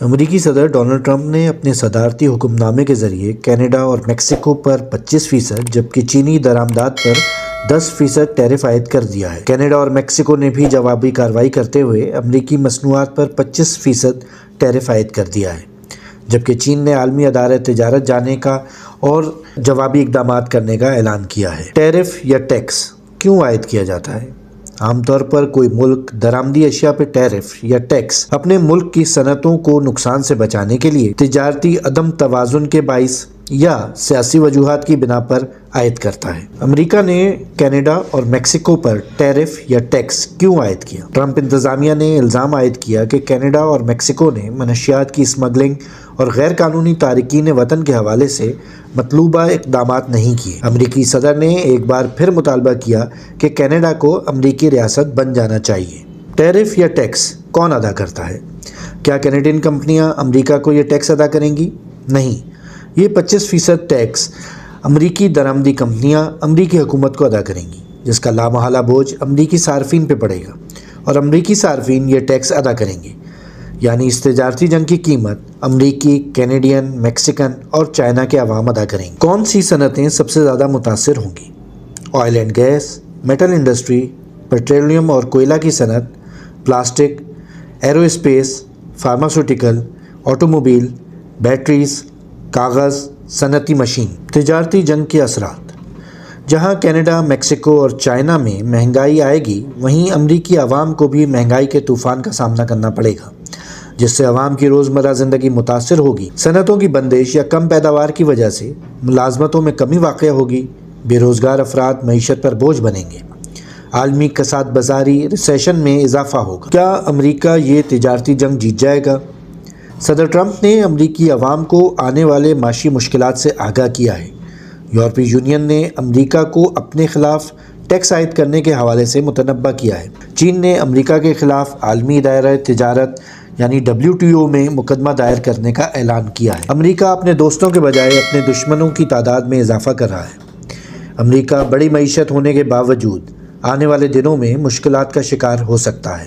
امریکی صدر Donald Trump نے اپنے صدارتی حکم نامے کے ذریعے کینیڈا اور میکسیکو پر 25% جبکہ چینی درآمدات پر 10% ٹیرف عائد کر دیا ہے۔ کینیڈا اور میکسیکو نے بھی جوابی کارروائی کرتے ہوئے امریکی مصنوعات پر 25% ٹیرف عائد کر دیا ہے، جبکہ چین نے عالمی ادارہ تجارت جانے کا اور جوابی اقدامات کرنے کا اعلان کیا ہے۔ ٹیرف یا ٹیکس کیوں عائد کیا جاتا ہے؟ عام طور پر کوئی ملک درآمدی اشیاء پہ ٹیرف یا ٹیکس اپنے ملک کی صنعتوں کو نقصان سے بچانے کے لیے تجارتی عدم توازن کے باعث یا سیاسی وجوہات کی بنا پر عائد کرتا ہے۔ امریکہ نے کینیڈا اور میکسیکو پر ٹیرف یا ٹیکس کیوں عائد کیا؟ ٹرمپ انتظامیہ نے الزام عائد کیا کہ کینیڈا اور میکسیکو نے منشیات کی اسمگلنگ اور غیر قانونی تارکین وطن کے حوالے سے مطلوبہ اقدامات نہیں کیے۔ امریکی صدر نے ایک بار پھر مطالبہ کیا کہ کینیڈا کو امریکی ریاست بن جانا چاہیے۔ ٹیرف یا ٹیکس کون ادا کرتا ہے؟ کیا کینیڈین کمپنیاں امریکہ کو یہ ٹیکس ادا کریں گی؟ نہیں، یہ 25% ٹیکس امریکی درآمدی کمپنیاں امریکی حکومت کو ادا کریں گی، جس کا لامحالہ بوجھ امریکی صارفین پہ پڑے گا، اور امریکی صارفین یہ ٹیکس ادا کریں گے۔ یعنی اس تجارتی جنگ کی قیمت امریکی، کینیڈین، میکسیکن اور چائنا کے عوام ادا کریں گے۔ کون سی صنعتیں سب سے زیادہ متاثر ہوں گی؟ Oil and gas, metal industry, petroleum اور کوئلہ کی صنعت، plastic, aerospace, pharmaceutical, automobile, batteries, کاغذ، صنعتی مشین۔ تجارتی جنگ کے اثرات: جہاں کینیڈا، میکسیکو اور چائنا میں مہنگائی آئے گی، وہیں امریکی عوام کو بھی مہنگائی کے طوفان کا سامنا کرنا پڑے گا، جس سے عوام کی روزمرہ زندگی متاثر ہوگی۔ صنعتوں کی بندش یا کم پیداوار کی وجہ سے ملازمتوں میں کمی واقع ہوگی، بے روزگار افراد معیشت پر بوجھ بنیں گے، عالمی کساد بازاری ریسیشن میں اضافہ ہوگا۔ کیا امریکہ یہ تجارتی جنگ جیت جائے گا؟ صدر ٹرمپ نے امریکی عوام کو آنے والے معاشی مشکلات سے آگاہ کیا ہے۔ یورپی یونین نے امریکہ کو اپنے خلاف ٹیکس عائد کرنے کے حوالے سے متنبہ کیا ہے۔ چین نے امریکہ کے خلاف عالمی دائرہ تجارت یعنی WTO میں مقدمہ دائر کرنے کا اعلان کیا ہے۔ امریکہ اپنے دوستوں کے بجائے اپنے دشمنوں کی تعداد میں اضافہ کر رہا ہے۔ امریکہ بڑی معیشت ہونے کے باوجود آنے والے دنوں میں مشکلات کا شکار ہو سکتا ہے۔